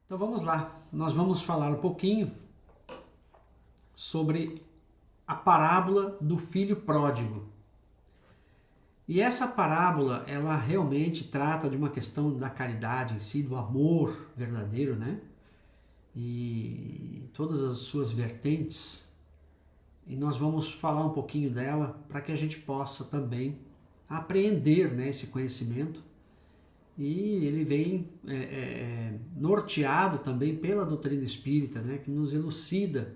Então vamos lá, nós vamos falar um pouquinho sobre a parábola do filho pródigo. E essa parábola, ela realmente trata de uma questão da caridade em si, do amor verdadeiro, né? E todas as suas vertentes. E nós vamos falar um pouquinho dela para que a gente possa também apreender, né, esse conhecimento. E ele vem norteado também pela doutrina espírita, né, que nos elucida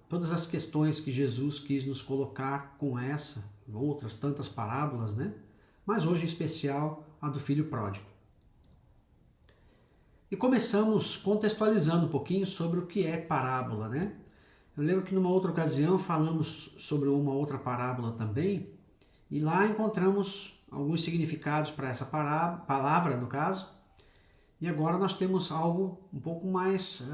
todas as questões que Jesus quis nos colocar com essa, outras tantas parábolas, né? Mas hoje em especial a do filho pródigo. E começamos contextualizando um pouquinho sobre o que é parábola, né? Eu lembro que numa outra ocasião falamos sobre uma outra parábola também, e lá encontramos alguns significados para essa palavra, no caso, e agora nós temos algo um pouco mais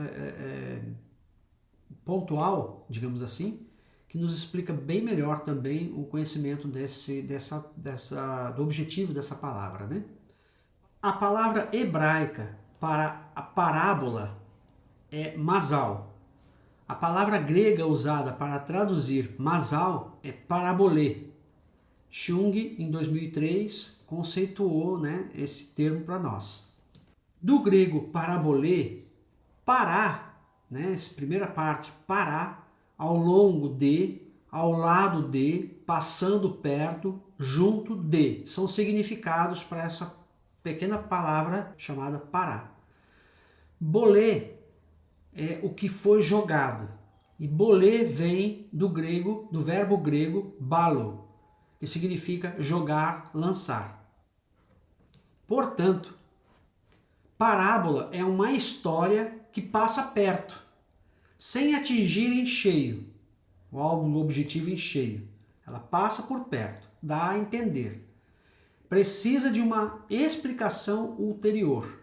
pontual, digamos assim, que nos explica bem melhor também o conhecimento do objetivo dessa palavra, né? A palavra hebraica para a parábola é masal. A palavra grega usada para traduzir masal é parabolê. Jung, em 2003, conceituou, né, esse termo para nós. Do grego parabolê, pará, né, essa primeira parte, pará, ao longo de, ao lado de, passando perto, junto de. São significados para essa pequena palavra chamada pará. Bolê é o que foi jogado. E bolê vem do grego, do verbo grego balo, que significa jogar, lançar. Portanto, parábola é uma história que passa perto, sem atingir em cheio, o objetivo em cheio. Ela passa por perto, dá a entender. Precisa de uma explicação ulterior.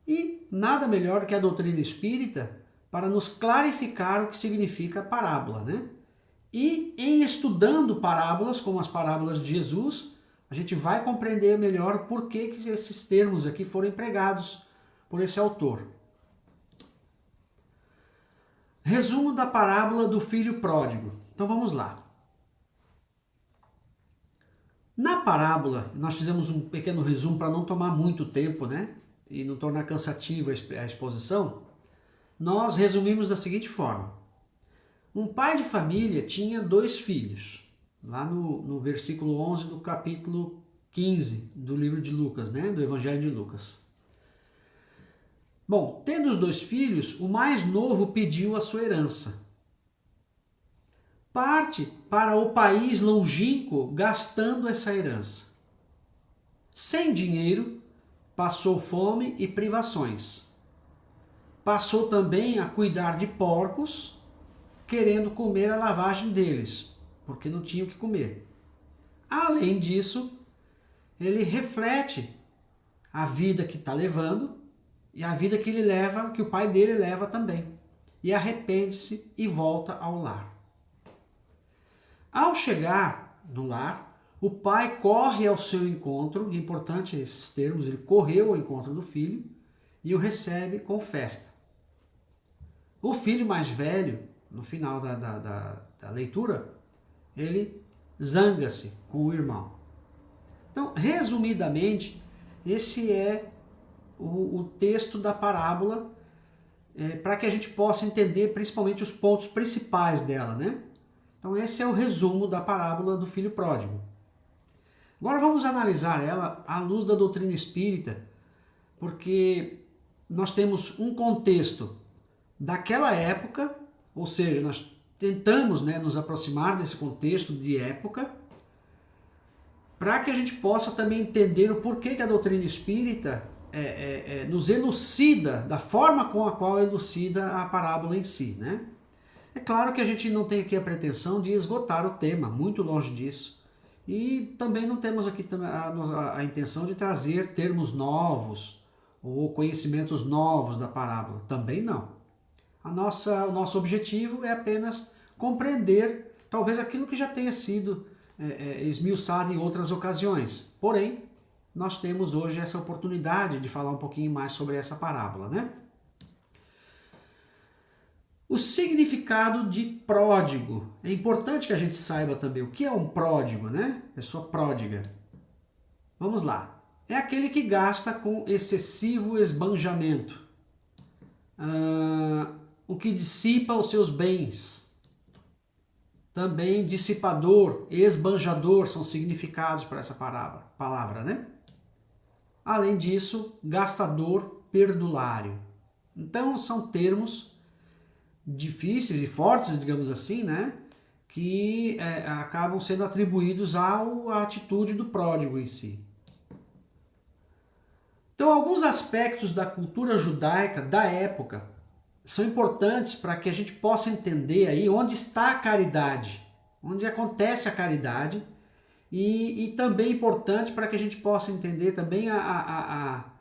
E nada melhor que a doutrina espírita para nos clarificar o que significa parábola, né? E em estudando parábolas, como as parábolas de Jesus, a gente vai compreender melhor por que esses termos aqui foram empregados por esse autor. Resumo da parábola do filho pródigo. Então vamos lá. Na parábola, nós fizemos um pequeno resumo para não tomar muito tempo, né? E não tornar cansativa a exposição. Nós resumimos da seguinte forma. Um pai de família tinha 2 filhos, lá no versículo 11 do capítulo 15 do livro de Lucas, né? Do Evangelho de Lucas. Bom, tendo os 2 filhos, o mais novo pediu a sua herança. Parte para o país longínquo gastando essa herança. Sem dinheiro, passou fome e privações. Passou também a cuidar de porcos, querendo comer a lavagem deles, porque não tinham o que comer. Além disso, ele reflete a vida que está levando e a vida que ele leva, que o pai dele leva também. E arrepende-se e volta ao lar. Ao chegar no lar, o pai corre ao seu encontro, e é importante esses termos, ele correu ao encontro do filho e o recebe com festa. O filho mais velho, no final da leitura, ele zanga-se com o irmão. Então, resumidamente, esse é o texto da parábola, para que a gente possa entender principalmente os pontos principais dela, né? Então, esse é o resumo da parábola do filho pródigo. Agora vamos analisar ela à luz da doutrina espírita, porque nós temos um contexto daquela época, ou seja, nós tentamos, né, nos aproximar desse contexto de época, para que a gente possa também entender o porquê que a doutrina espírita nos elucida da forma com a qual elucida a parábola em si, né? É claro que a gente não tem aqui a pretensão de esgotar o tema, muito longe disso. E também não temos aqui a intenção de trazer termos novos ou conhecimentos novos da parábola, também não. O nosso objetivo é apenas compreender talvez aquilo que já tenha sido esmiuçado em outras ocasiões. Porém, nós temos hoje essa oportunidade de falar um pouquinho mais sobre essa parábola, né? O significado de pródigo. É importante que a gente saiba também o que é um pródigo, né? Pessoa pródiga. Vamos lá. É aquele que gasta com excessivo esbanjamento. O que dissipa os seus bens. Também dissipador, esbanjador são significados para essa palavra, né? Além disso, gastador, perdulário. Então são termos difíceis e fortes, digamos assim, né? Que acabam sendo atribuídos à atitude do pródigo em si. Então, alguns aspectos da cultura judaica da época são importantes para que a gente possa entender aí onde está a caridade, onde acontece a caridade, e também importante para que a gente possa entender também a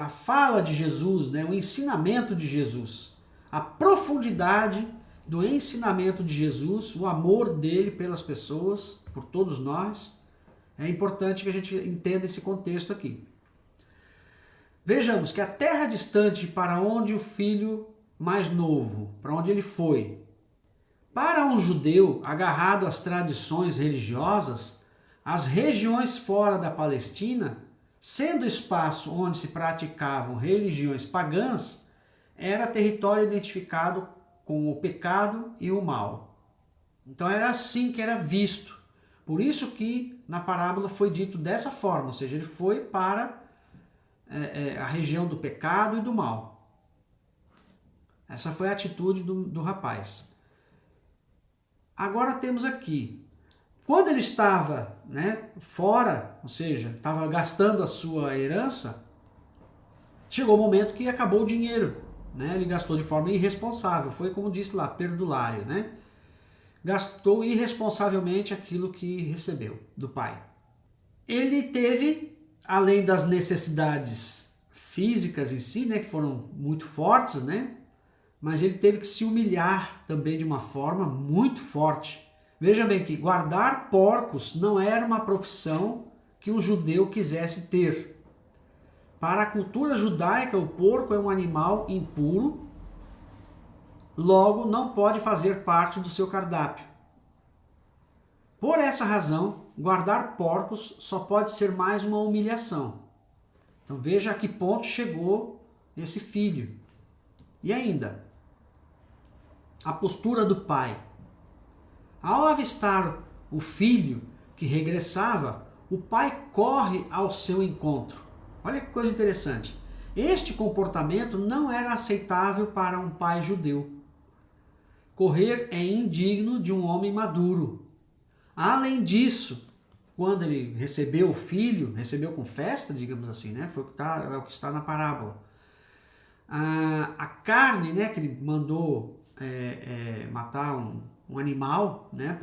fala de Jesus, né? O ensinamento de Jesus, a profundidade do ensinamento de Jesus, o amor dele pelas pessoas, por todos nós. É importante que a gente entenda esse contexto aqui. Vejamos que a terra distante para onde o filho mais novo, para onde ele foi, para um judeu agarrado às tradições religiosas, as regiões fora da Palestina, sendo espaço onde se praticavam religiões pagãs, era território identificado com o pecado e o mal. Então era assim que era visto. Por isso que na parábola foi dito dessa forma, ou seja, ele foi para a região do pecado e do mal. Essa foi a atitude do rapaz. Agora temos aqui, quando ele estava, né, fora, ou seja, estava gastando a sua herança, chegou o momento que acabou o dinheiro, né? Ele gastou de forma irresponsável, foi como disse lá, perdulário, né? Gastou irresponsavelmente aquilo que recebeu do pai. Ele teve, além das necessidades físicas em si, né, que foram muito fortes, né? Mas ele teve que se humilhar também de uma forma muito forte. Veja bem que guardar porcos não era uma profissão que um judeu quisesse ter. Para a cultura judaica, o porco é um animal impuro, logo não pode fazer parte do seu cardápio. Por essa razão, guardar porcos só pode ser mais uma humilhação. Então veja a que ponto chegou esse filho. E ainda, a postura do pai. Ao avistar o filho que regressava, o pai corre ao seu encontro. Olha que coisa interessante. Este comportamento não era aceitável para um pai judeu. Correr é indigno de um homem maduro. Além disso, quando ele recebeu o filho, recebeu com festa, digamos assim, né? Foi o que está na parábola. A carne, né, que ele mandou matar um animal, né,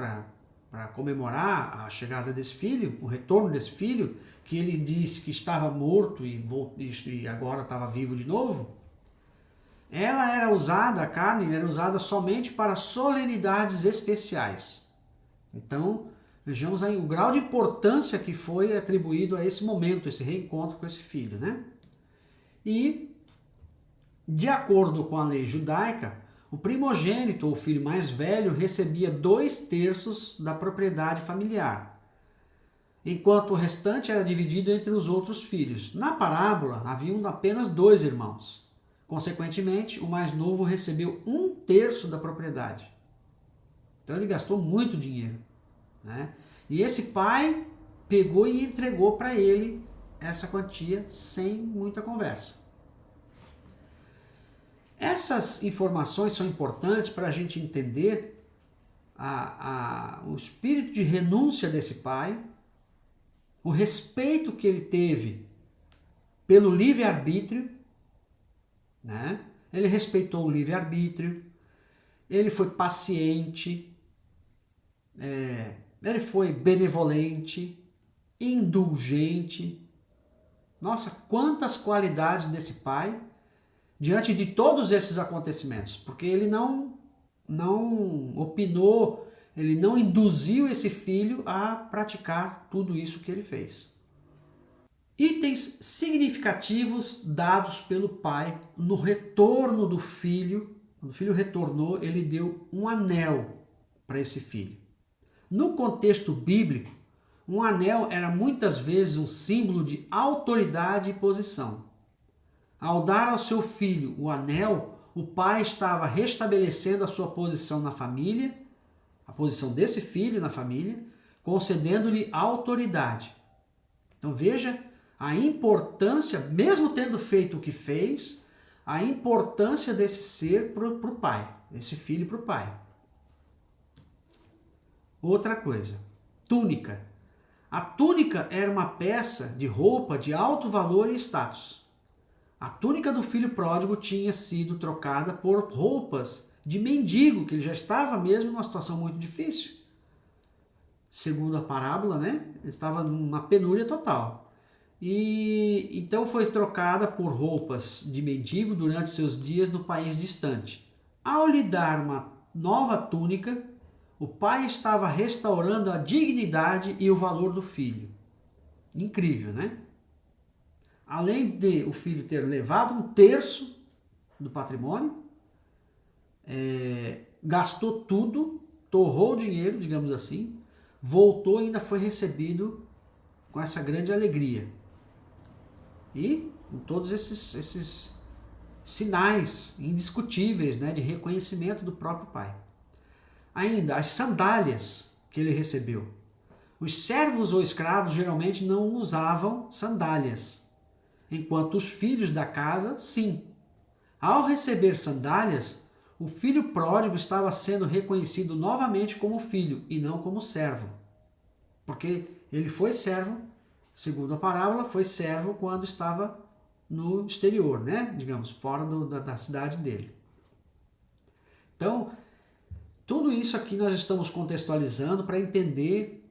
para comemorar a chegada desse filho, o retorno desse filho, que ele disse que estava morto e agora estava vivo de novo. Ela era usada, a carne era usada somente para solenidades especiais. Então, vejamos aí o grau de importância que foi atribuído a esse momento, esse reencontro com esse filho, né? E, de acordo com a lei judaica, o primogênito, ou filho mais velho, recebia 2/3 da propriedade familiar, enquanto o restante era dividido entre os outros filhos. Na parábola, haviam apenas 2 irmãos. Consequentemente, o mais novo recebeu 1/3 da propriedade. Então ele gastou muito dinheiro, né? E esse pai pegou e entregou para ele essa quantia sem muita conversa. Essas informações são importantes para a gente entender o espírito de renúncia desse pai, o respeito que ele teve pelo livre-arbítrio, né? Ele respeitou o livre-arbítrio, ele foi paciente, ele foi benevolente, indulgente. Nossa, quantas qualidades desse pai diante de todos esses acontecimentos, porque ele não opinou, ele não induziu esse filho a praticar tudo isso que ele fez. Itens significativos dados pelo pai no retorno do filho. Quando o filho retornou, ele deu um anel para esse filho. No contexto bíblico, um anel era muitas vezes um símbolo de autoridade e posição. Ao dar ao seu filho o anel, o pai estava restabelecendo a sua posição na família, a posição desse filho na família, concedendo-lhe autoridade. Então veja a importância, mesmo tendo feito o que fez, a importância desse ser para o pai, desse filho para o pai. Outra coisa, túnica. A túnica era uma peça de roupa de alto valor e status. A túnica do filho pródigo tinha sido trocada por roupas de mendigo, que ele já estava mesmo numa situação muito difícil. Segundo a parábola, né? Ele estava numa penúria total. E então foi trocada por roupas de mendigo durante seus dias no país distante. Ao lhe dar uma nova túnica, o pai estava restaurando a dignidade e o valor do filho. Incrível, né? Além de o filho ter levado 1/3 do patrimônio, gastou tudo, torrou o dinheiro, digamos assim, voltou e ainda foi recebido com essa grande alegria. E com todos esses sinais indiscutíveis, né, de reconhecimento do próprio pai. Ainda as sandálias que ele recebeu. Os servos ou escravos geralmente não usavam sandálias, enquanto os filhos da casa, sim. Ao receber sandálias, o filho pródigo estava sendo reconhecido novamente como filho e não como servo. Porque ele foi servo, segundo a parábola, foi servo quando estava no exterior, né? Digamos, fora da cidade dele. Então, tudo isso aqui nós estamos contextualizando para entender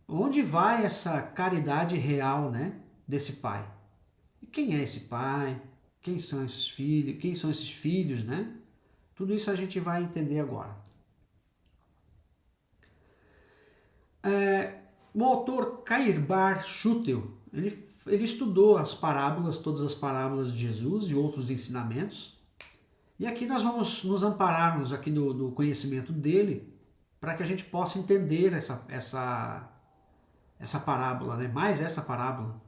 onde vai essa caridade real, né, desse pai. E quem é esse pai? Quem são esses filhos? Quem são esses filhos, né? Tudo isso a gente vai entender agora. O autor Cairbar Schutel, ele estudou as parábolas, todas as parábolas de Jesus e outros ensinamentos. E aqui nós vamos nos ampararmos aqui do conhecimento dele para que a gente possa entender essa parábola, né? Mais essa parábola.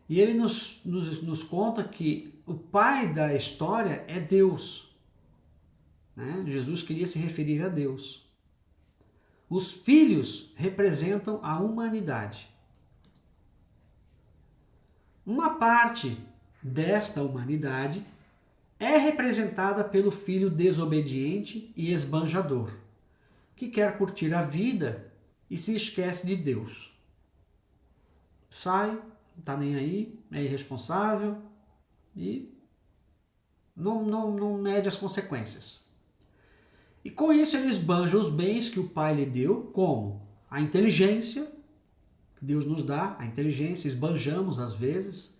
E ele nos conta que o pai da história é Deus. Né? Jesus queria se referir a Deus. Os filhos representam a humanidade. Uma parte desta humanidade é representada pelo filho desobediente e esbanjador, que quer curtir a vida e se esquece de Deus. Sai, não está nem aí, é irresponsável e não mede as consequências. E com isso ele esbanja os bens que o pai lhe deu, como a inteligência, que Deus nos dá, a inteligência, esbanjamos às vezes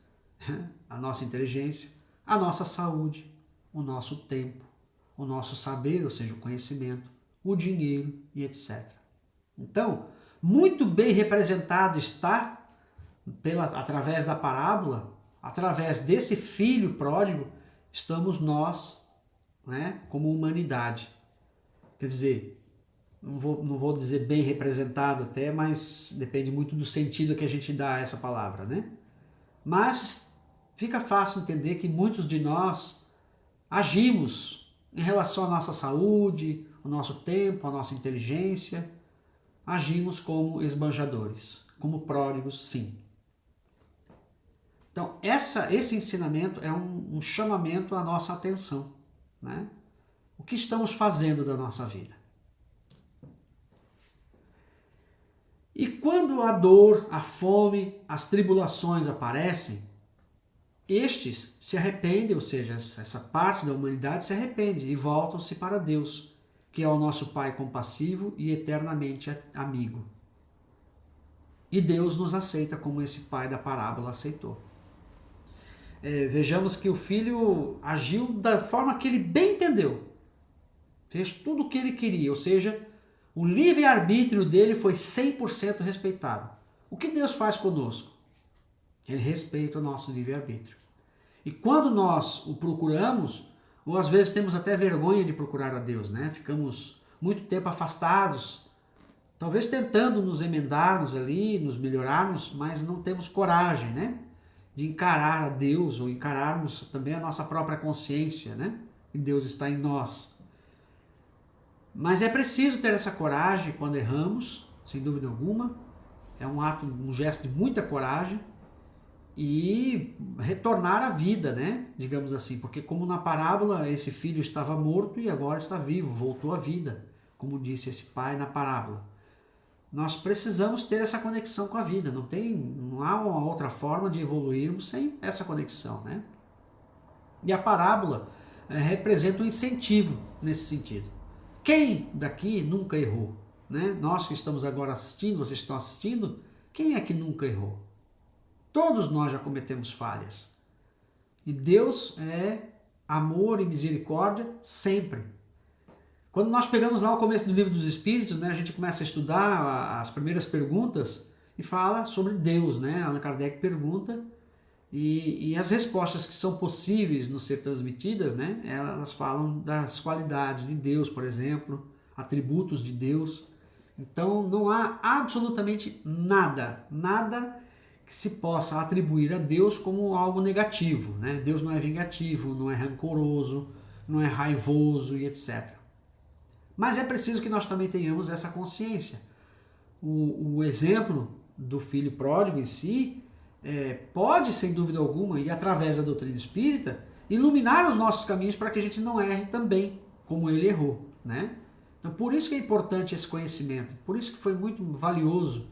a nossa inteligência, a nossa saúde, o nosso tempo, o nosso saber, ou seja, o conhecimento, o dinheiro e etc. Então, muito bem representado está, através da parábola, através desse filho pródigo, estamos nós, né, como humanidade. Quer dizer, não vou dizer bem representado até, mas depende muito do sentido que a gente dá a essa palavra, né? Mas fica fácil entender que muitos de nós agimos em relação à nossa saúde, o nosso tempo, a nossa inteligência, agimos como esbanjadores, como pródigos, sim. Então, esse ensinamento é um chamamento à nossa atenção, né? O que estamos fazendo da nossa vida? E quando a dor, a fome, as tribulações aparecem, estes se arrependem, ou seja, essa parte da humanidade se arrepende e voltam-se para Deus, que é o nosso Pai compassivo e eternamente amigo. E Deus nos aceita como esse pai da parábola aceitou. Vejamos que o filho agiu da forma que ele bem entendeu. Fez tudo o que ele queria, ou seja, o livre-arbítrio dele foi 100% respeitado. O que Deus faz conosco? Ele respeita o nosso livre-arbítrio. E quando nós o procuramos, ou às vezes temos até vergonha de procurar a Deus, né? Ficamos muito tempo afastados, talvez tentando nos emendarmos ali, nos melhorarmos, mas não temos coragem, né? De encarar a Deus ou encararmos também a nossa própria consciência, né? Que Deus está em nós. Mas é preciso ter essa coragem quando erramos, sem dúvida alguma. É um ato, um gesto de muita coragem e retornar à vida, né? Digamos assim, porque como na parábola esse filho estava morto e agora está vivo, voltou à vida, como disse esse pai na parábola. Nós precisamos ter essa conexão com a vida, não há uma outra forma de evoluirmos sem essa conexão, né? E a parábola representa um incentivo nesse sentido. Quem daqui nunca errou? Né? Nós que estamos agora assistindo, vocês que estão assistindo, quem é que nunca errou? Todos nós já cometemos falhas. E Deus é amor e misericórdia sempre. Quando nós pegamos lá o começo do Livro dos Espíritos, né, a gente começa a estudar as primeiras perguntas e fala sobre Deus. Né? Allan Kardec pergunta e as respostas que são possíveis nos ser transmitidas, né, elas falam das qualidades de Deus, por exemplo, atributos de Deus. Então não há absolutamente nada que se possa atribuir a Deus como algo negativo. Né? Deus não é vingativo, não é rancoroso, não é raivoso e etc. Mas é preciso que nós também tenhamos essa consciência. O exemplo do filho pródigo em si pode, sem dúvida alguma, e através da doutrina espírita, iluminar os nossos caminhos para que a gente não erre também, como ele errou. Né? Então, por isso que é importante esse conhecimento, por isso que foi muito valioso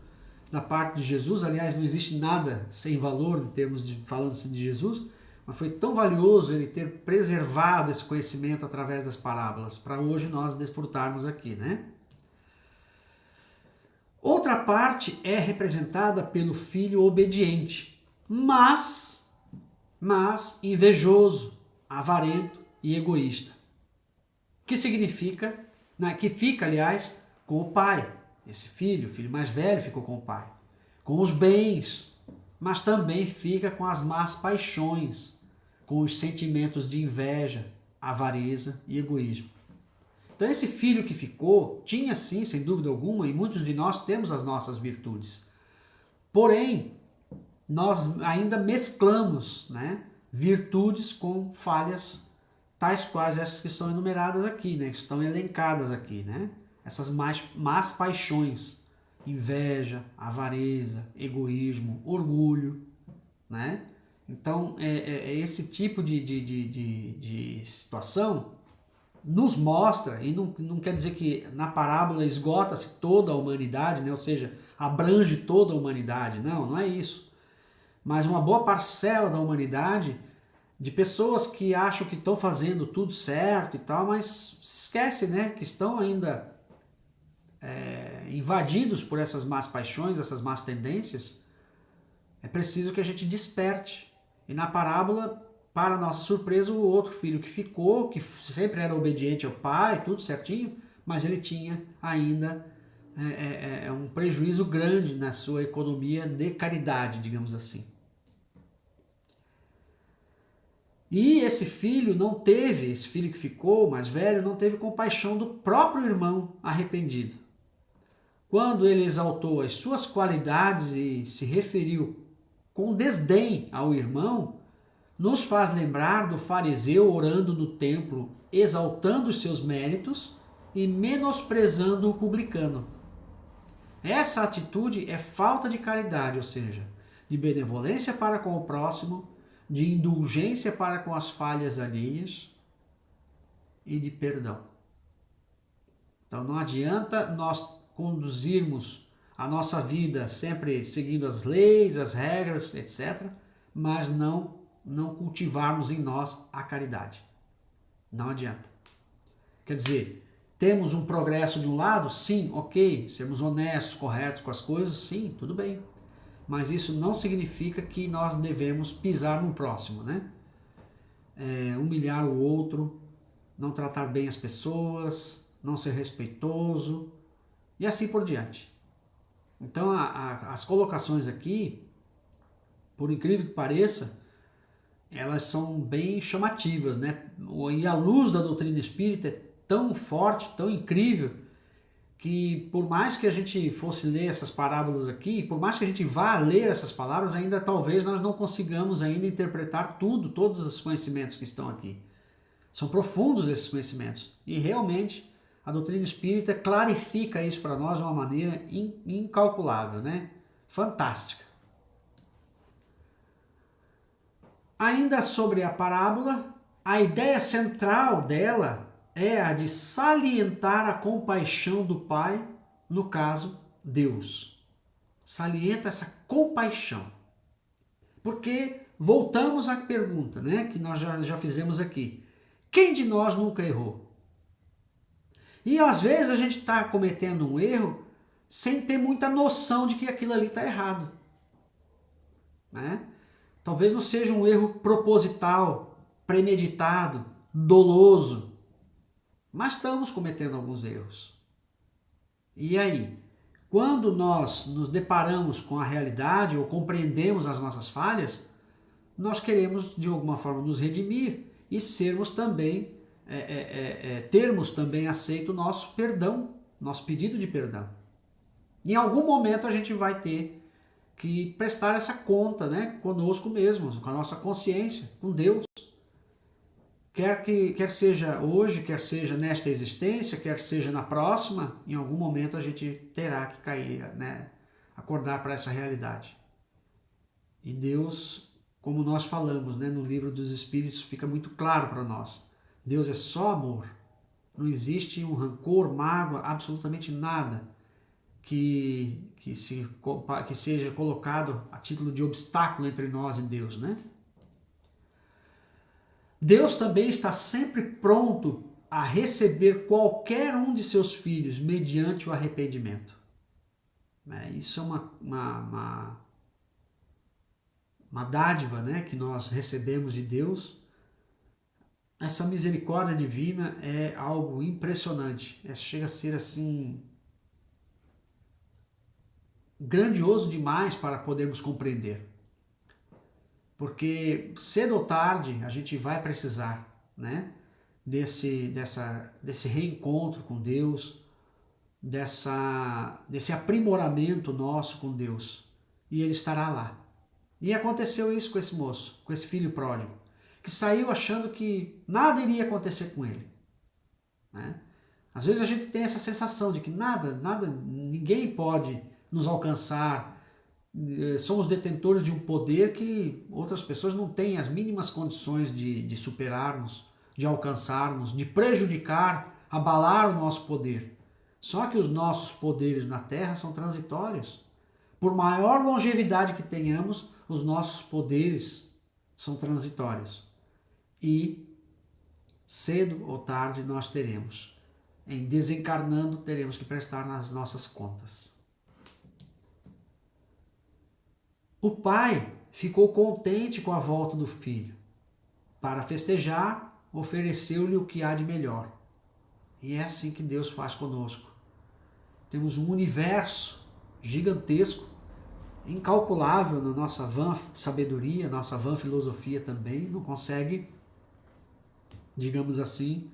da parte de Jesus. Aliás, não existe nada sem valor em termos de falando-se de Jesus, mas foi tão valioso ele ter preservado esse conhecimento através das parábolas, para hoje nós desfrutarmos aqui, né? Outra parte é representada pelo filho obediente, mas invejoso, avarento e egoísta. Que significa, que fica, aliás, com o pai. Esse filho, o filho mais velho, ficou com o pai. Com os bens, mas também fica com as más paixões, com os sentimentos de inveja, avareza e egoísmo. Então esse filho que ficou tinha sim, sem dúvida alguma, e muitos de nós temos as nossas virtudes. Porém, nós ainda mesclamos, né, virtudes com falhas, tais quais essas que são enumeradas aqui, né, que estão elencadas aqui, né? Essas más paixões, inveja, avareza, egoísmo, orgulho, né? Então, esse tipo de situação nos mostra, e não quer dizer que na parábola esgota-se toda a humanidade, né? Ou seja, abrange toda a humanidade. Não é isso. Mas uma boa parcela da humanidade, de pessoas que acham que estão fazendo tudo certo e tal, mas se esquece, né? Que estão ainda invadidos por essas más paixões, essas más tendências. É preciso que a gente desperte. E na parábola, para nossa surpresa, o outro filho que ficou, que sempre era obediente ao pai, tudo certinho, mas ele tinha ainda um prejuízo grande na sua economia de caridade, digamos assim. E esse filho que ficou mais velho, não teve compaixão do próprio irmão arrependido. Quando ele exaltou as suas qualidades e se referiu com desdém ao irmão, nos faz lembrar do fariseu orando no templo, exaltando os seus méritos e menosprezando o publicano. Essa atitude é falta de caridade, ou seja, de benevolência para com o próximo, de indulgência para com as falhas alheias e de perdão. Então não adianta nós conduzirmos a nossa vida sempre seguindo as leis, as regras, etc., mas não cultivarmos em nós a caridade. Não adianta. Quer dizer, temos um progresso de um lado? Sim, ok. Sermos honestos, corretos com as coisas? Sim, tudo bem. Mas isso não significa que nós devemos pisar no próximo, né? Humilhar o outro, não tratar bem as pessoas, não ser respeitoso e assim por diante. Então as colocações aqui, por incrível que pareça, elas são bem chamativas, né? E a luz da doutrina espírita é tão forte, tão incrível, que por mais que a gente fosse ler essas parábolas aqui, por mais que a gente vá ler essas palavras, ainda talvez nós não consigamos ainda interpretar tudo, todos os conhecimentos que estão aqui. São profundos esses conhecimentos. E realmente a doutrina espírita clarifica isso para nós de uma maneira incalculável, né? Fantástica. Ainda sobre a parábola, a ideia central dela é a de salientar a compaixão do Pai, no caso, Deus. Salienta essa compaixão. Porque voltamos à pergunta, né, que nós já fizemos aqui. Quem de nós nunca errou? E às vezes a gente está cometendo um erro sem ter muita noção de que aquilo ali está errado, né? Talvez não seja um erro proposital, premeditado, doloso, mas estamos cometendo alguns erros. E aí, quando nós nos deparamos com a realidade ou compreendemos as nossas falhas, nós queremos de alguma forma nos redimir e sermos também, termos também aceito o nosso perdão, nosso pedido de perdão. Em algum momento a gente vai ter que prestar essa conta, né, conosco mesmos, com a nossa consciência, com Deus. Quer seja hoje, quer seja nesta existência, quer seja na próxima, em algum momento a gente terá que cair, né, acordar para essa realidade. E Deus, como nós falamos, né, no livro dos Espíritos, fica muito claro para nós. Deus é só amor. Não existe um rancor, mágoa, absolutamente nada que seja colocado a título de obstáculo entre nós e Deus, né? Deus também está sempre pronto a receber qualquer um de seus filhos mediante o arrependimento. Isso é uma dádiva, né, que nós recebemos de Deus. Essa misericórdia divina é algo impressionante. Chega a ser assim grandioso demais para podermos compreender. Porque cedo ou tarde a gente vai precisar, né, desse reencontro com Deus, desse aprimoramento nosso com Deus. E Ele estará lá. E aconteceu isso com esse moço, com esse filho pródigo, que saiu achando que nada iria acontecer com ele, né? Às vezes a gente tem essa sensação de que ninguém pode nos alcançar, somos detentores de um poder que outras pessoas não têm as mínimas condições de superarmos, de alcançarmos, de prejudicar, abalar o nosso poder. Só que os nossos poderes na Terra são transitórios. Por maior longevidade que tenhamos, os nossos poderes são transitórios. E cedo ou tarde nós teremos. Em desencarnando, teremos que prestar nas nossas contas. O pai ficou contente com a volta do filho. Para festejar, ofereceu-lhe o que há de melhor. E é assim que Deus faz conosco. Temos um universo gigantesco, incalculável na nossa vã sabedoria, nossa vã filosofia também, não consegue, digamos assim,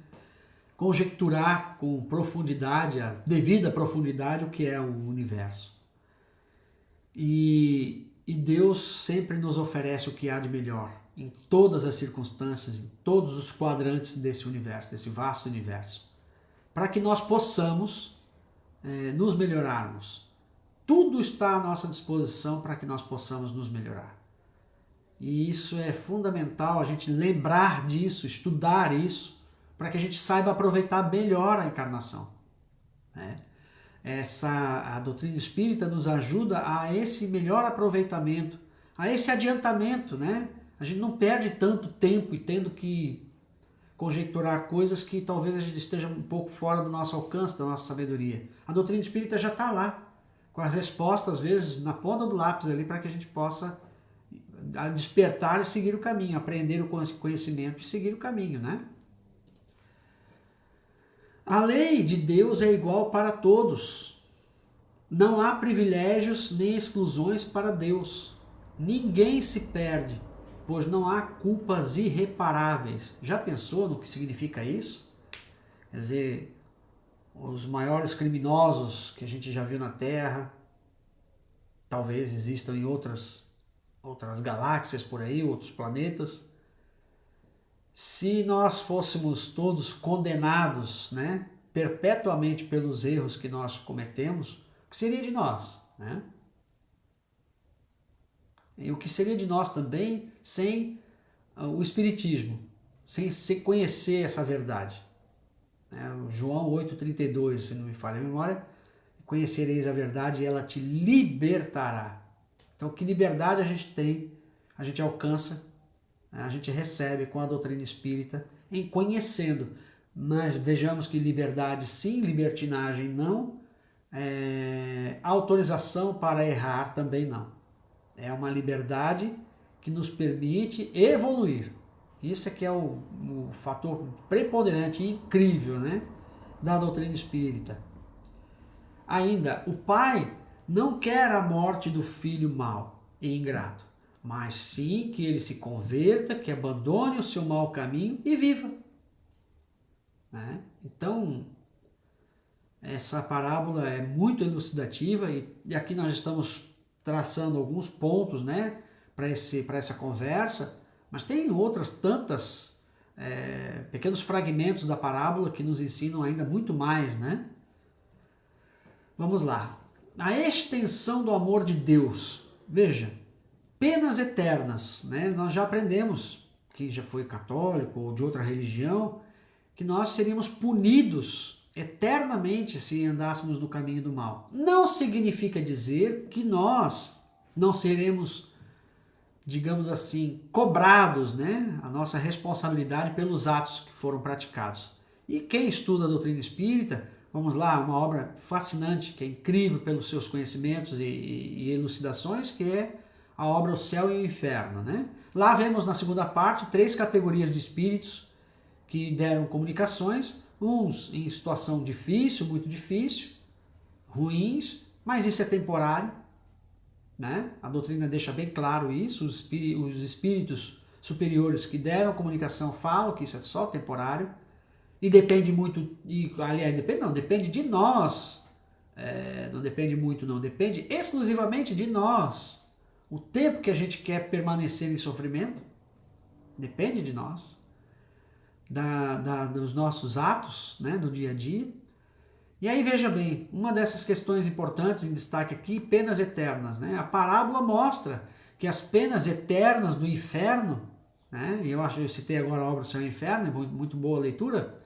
conjecturar com profundidade, a devida profundidade, o que é o universo. E Deus sempre nos oferece o que há de melhor, em todas as circunstâncias, em todos os quadrantes desse universo, desse vasto universo, para que nós possamos nos melhorarmos. Tudo está à nossa disposição para que nós possamos nos melhorar. E isso é fundamental, a gente lembrar disso, estudar isso, para que a gente saiba aproveitar melhor a encarnação, né? A doutrina espírita nos ajuda a esse melhor aproveitamento, a esse adiantamento, né? A gente não perde tanto tempo e tendo que conjecturar coisas que talvez a gente esteja um pouco fora do nosso alcance, da nossa sabedoria. A doutrina espírita já está lá, com as respostas, às vezes, na ponta do lápis ali, para que a gente possa despertar e seguir o caminho, aprender o conhecimento e seguir o caminho, né? A lei de Deus é igual para todos. Não há privilégios nem exclusões para Deus. Ninguém se perde, pois não há culpas irreparáveis. Já pensou no que significa isso? Quer dizer, os maiores criminosos que a gente já viu na Terra, talvez existam em outras galáxias por aí, outros planetas. Se nós fôssemos todos condenados, né, perpetuamente pelos erros que nós cometemos, o que seria de nós, né? E o que seria de nós também sem o Espiritismo, sem conhecer essa verdade? João 8,32, se não me falha a memória, conhecereis a verdade e ela te libertará. Então, que liberdade a gente tem, a gente alcança, a gente recebe com a doutrina espírita em conhecendo. Mas vejamos que liberdade sim, libertinagem não, autorização para errar também não. É uma liberdade que nos permite evoluir. Isso é que é o fator preponderante e incrível, né, da doutrina espírita. Ainda, o pai não quer a morte do filho mau e ingrato, mas sim que ele se converta, que abandone o seu mau caminho e viva. Né? Então, essa parábola é muito elucidativa e aqui nós estamos traçando alguns pontos, né, para essa conversa, mas tem outras tantas pequenos fragmentos da parábola que nos ensinam ainda muito mais, né? Vamos lá. A extensão do amor de Deus. Veja, penas eternas, né? Nós já aprendemos, quem já foi católico ou de outra religião, que nós seríamos punidos eternamente se andássemos no caminho do mal. Não significa dizer que nós não seremos, digamos assim, cobrados, né? A nossa responsabilidade pelos atos que foram praticados. E quem estuda a doutrina espírita, vamos lá, uma obra fascinante, que é incrível pelos seus conhecimentos e elucidações, que é a obra O Céu e o Inferno, né? Lá vemos na segunda parte 3 categorias de espíritos que deram comunicações, uns em situação difícil, muito difícil, ruins, mas isso é temporário, né? A doutrina deixa bem claro isso, os espíritos superiores que deram comunicação falam que isso é só temporário, e depende muito, aliás, depende de nós, não depende muito não, depende exclusivamente de nós, o tempo que a gente quer permanecer em sofrimento, depende de nós, dos nossos atos, né, do dia a dia. E aí veja bem, uma dessas questões importantes em destaque aqui, penas eternas, né? A parábola mostra que as penas eternas do inferno, né? E eu citei agora a obra O Céu e o Inferno, muito boa a leitura.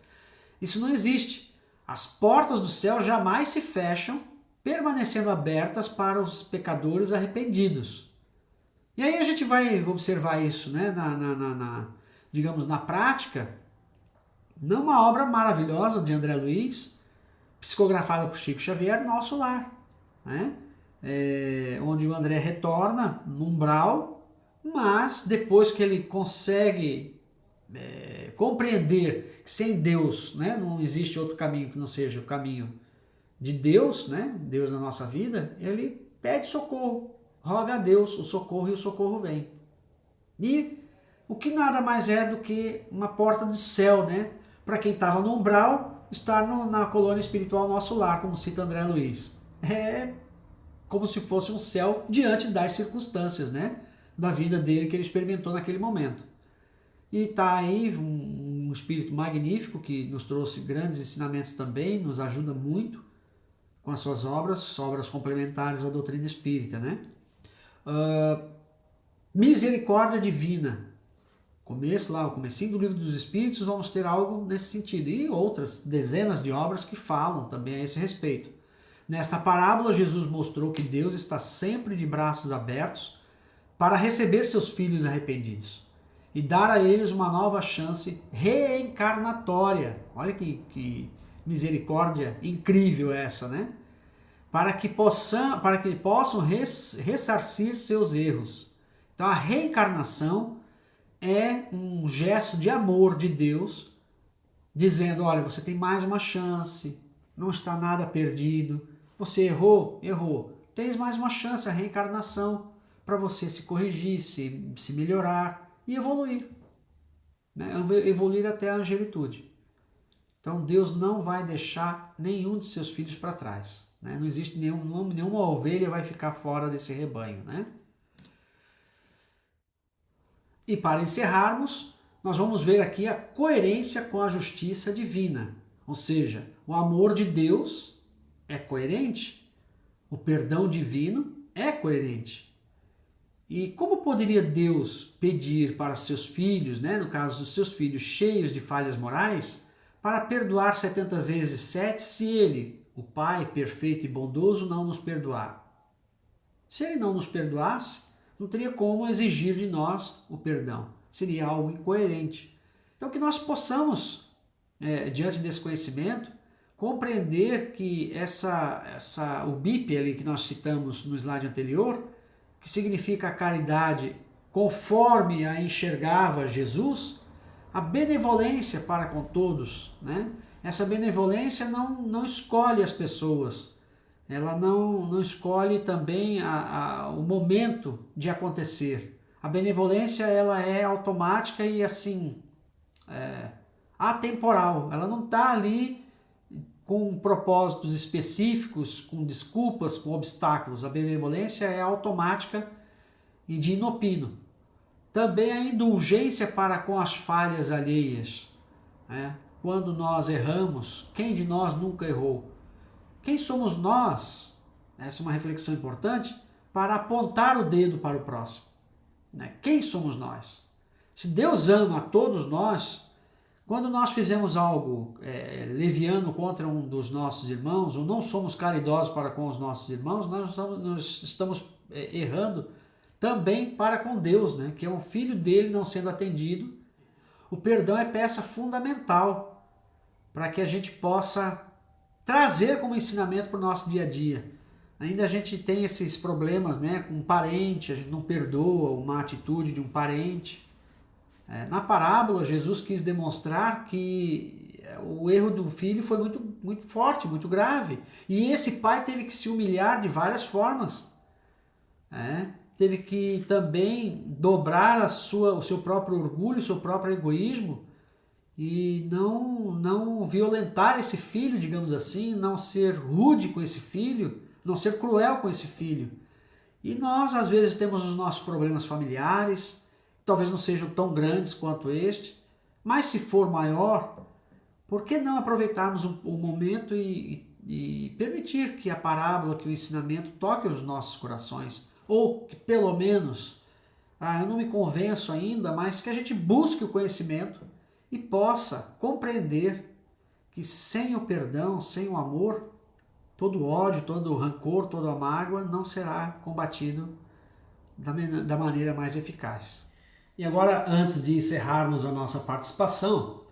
Isso não existe. As portas do céu jamais se fecham, permanecendo abertas para os pecadores arrependidos. E aí a gente vai observar isso, né? Digamos, na prática, numa obra maravilhosa de André Luiz, psicografada por Chico Xavier, Nosso Lar, né? Onde o André retorna no umbral, mas depois que ele consegue compreender que sem Deus, né, não existe outro caminho que não seja o caminho de Deus, né, Deus na nossa vida, ele pede socorro, roga a Deus o socorro e o socorro vem. E o que nada mais é do que uma porta do céu, né, para quem estava no umbral, estar na colônia espiritual Nosso Lar, como cita André Luiz. É como se fosse um céu diante das circunstâncias, né, da vida dele que ele experimentou naquele momento. E está aí um espírito magnífico que nos trouxe grandes ensinamentos também, nos ajuda muito com as suas obras complementares à doutrina espírita, né? Misericórdia divina. O comecinho do Livro dos Espíritos, vamos ter algo nesse sentido. E outras dezenas de obras que falam também a esse respeito. Nesta parábola, Jesus mostrou que Deus está sempre de braços abertos para receber seus filhos arrependidos e dar a eles uma nova chance reencarnatória. Olha que misericórdia incrível essa, né? Para que possam ressarcir seus erros. Então a reencarnação é um gesto de amor de Deus, dizendo, olha, você tem mais uma chance, não está nada perdido, você errou, tens mais uma chance, a reencarnação, para você se corrigir, se melhorar e evoluir, né? Evoluir até a angelitude. Então Deus não vai deixar nenhum de seus filhos para trás, né? Não existe nenhuma ovelha vai ficar fora desse rebanho, né? E para encerrarmos, nós vamos ver aqui a coerência com a justiça divina. Ou seja, o amor de Deus é coerente, o perdão divino é coerente. E como poderia Deus pedir para seus filhos, né, no caso dos seus filhos cheios de falhas morais, para perdoar 70 vezes 7 se ele, o Pai perfeito e bondoso, não nos perdoar? Se ele não nos perdoasse, não teria como exigir de nós o perdão. Seria algo incoerente. Então que nós possamos, diante desse conhecimento, compreender que o BIP ali que nós citamos no slide anterior, que significa a caridade conforme a enxergava Jesus, a benevolência para com todos, né? Essa benevolência não escolhe as pessoas, ela não escolhe também o momento de acontecer. A benevolência ela é automática e assim, atemporal, ela não está ali com propósitos específicos, com desculpas, com obstáculos. A benevolência é automática e de inopino. Também a indulgência para com as falhas alheias, né? Quando nós erramos, quem de nós nunca errou? Quem somos nós? Essa é uma reflexão importante para apontar o dedo para o próximo, né? Quem somos nós? Se Deus ama a todos nós, quando nós fizemos algo leviano contra um dos nossos irmãos, ou não somos caridosos para com os nossos irmãos, nós estamos errando também para com Deus, né? Que é um filho dele não sendo atendido. O perdão é peça fundamental para que a gente possa trazer como ensinamento para o nosso dia a dia. Ainda a gente tem esses problemas, né, com um parente, a gente não perdoa uma atitude de um parente. Na parábola, Jesus quis demonstrar que o erro do filho foi muito, muito forte, muito grave. E esse pai teve que se humilhar de várias formas. Teve que também dobrar o seu próprio orgulho, o seu próprio egoísmo e não violentar esse filho, digamos assim, não ser rude com esse filho, não ser cruel com esse filho. E nós, às vezes, temos os nossos problemas familiares, talvez não sejam tão grandes quanto este, mas se for maior, por que não aproveitarmos o momento e permitir que a parábola, que o ensinamento toque os nossos corações? Ou que pelo menos, eu não me convenço ainda, mas que a gente busque o conhecimento e possa compreender que sem o perdão, sem o amor, todo o ódio, todo o rancor, toda a mágoa não será combatido da maneira mais eficaz. E agora, antes de encerrarmos a nossa participação,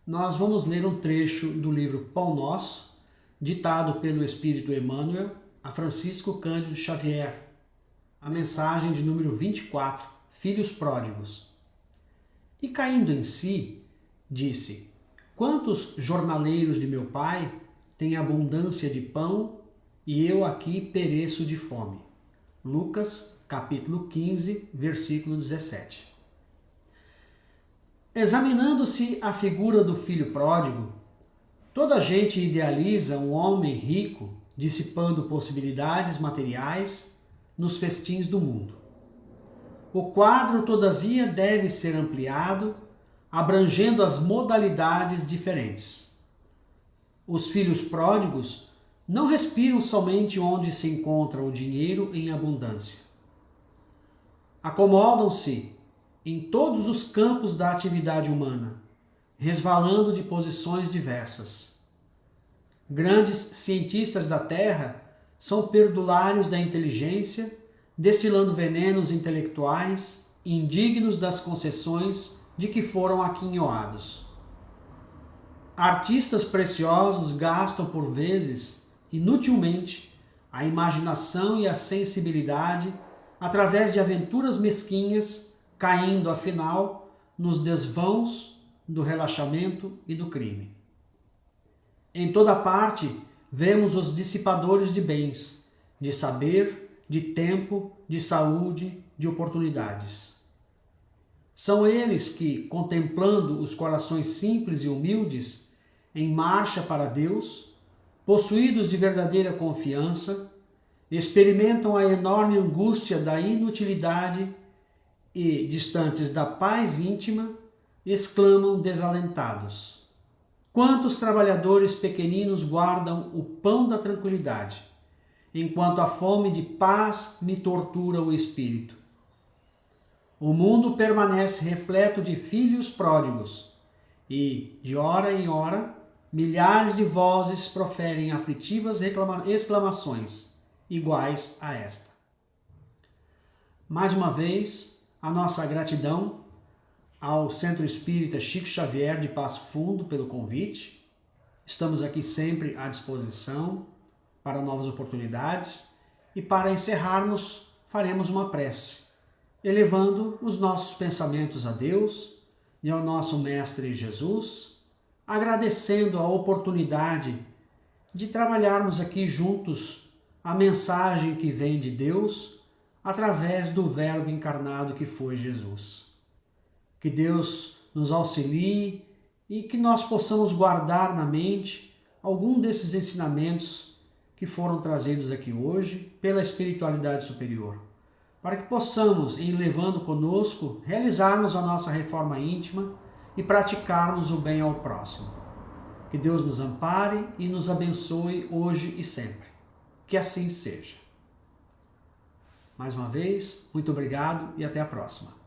nós vamos ler um trecho do livro Pão Nosso, ditado pelo Espírito Emmanuel a Francisco Cândido Xavier, a mensagem de número 24, Filhos Pródigos. E caindo em si, disse: quantos jornaleiros de meu pai têm abundância de pão e eu aqui pereço de fome. Lucas, capítulo 15, versículo 17. Examinando-se a figura do filho pródigo, toda a gente idealiza um homem rico dissipando possibilidades materiais nos festins do mundo. O quadro, todavia, deve ser ampliado, abrangendo as modalidades diferentes. Os filhos pródigos não respiram somente onde se encontra o dinheiro em abundância. Acomodam-se em todos os campos da atividade humana, resvalando de posições diversas. Grandes cientistas da Terra são perdulários da inteligência, destilando venenos intelectuais, indignos das concessões de que foram aquinhoados. Artistas preciosos gastam por vezes, inutilmente, a imaginação e a sensibilidade através de aventuras mesquinhas, caindo, afinal, nos desvãos do relaxamento e do crime. Em toda parte, vemos os dissipadores de bens, de saber, de tempo, de saúde, de oportunidades. São eles que, contemplando os corações simples e humildes, em marcha para Deus, possuídos de verdadeira confiança, experimentam a enorme angústia da inutilidade e, distantes da paz íntima, exclamam desalentados: quantos trabalhadores pequeninos guardam o pão da tranquilidade, enquanto a fome de paz me tortura o espírito. O mundo permanece repleto de filhos pródigos, e, de hora em hora, milhares de vozes proferem aflitivas exclamações, iguais a esta. Mais uma vez, a nossa gratidão ao Centro Espírita Chico Xavier de Passo Fundo pelo convite. Estamos aqui sempre à disposição para novas oportunidades e para encerrarmos, faremos uma prece, elevando os nossos pensamentos a Deus e ao nosso Mestre Jesus, agradecendo a oportunidade de trabalharmos aqui juntos a mensagem que vem de Deus através do Verbo encarnado que foi Jesus. Que Deus nos auxilie e que nós possamos guardar na mente algum desses ensinamentos que foram trazidos aqui hoje pela espiritualidade superior, para que possamos, em levando conosco, realizarmos a nossa reforma íntima e praticarmos o bem ao próximo. Que Deus nos ampare e nos abençoe hoje e sempre. Que assim seja. Mais uma vez, muito obrigado e até a próxima.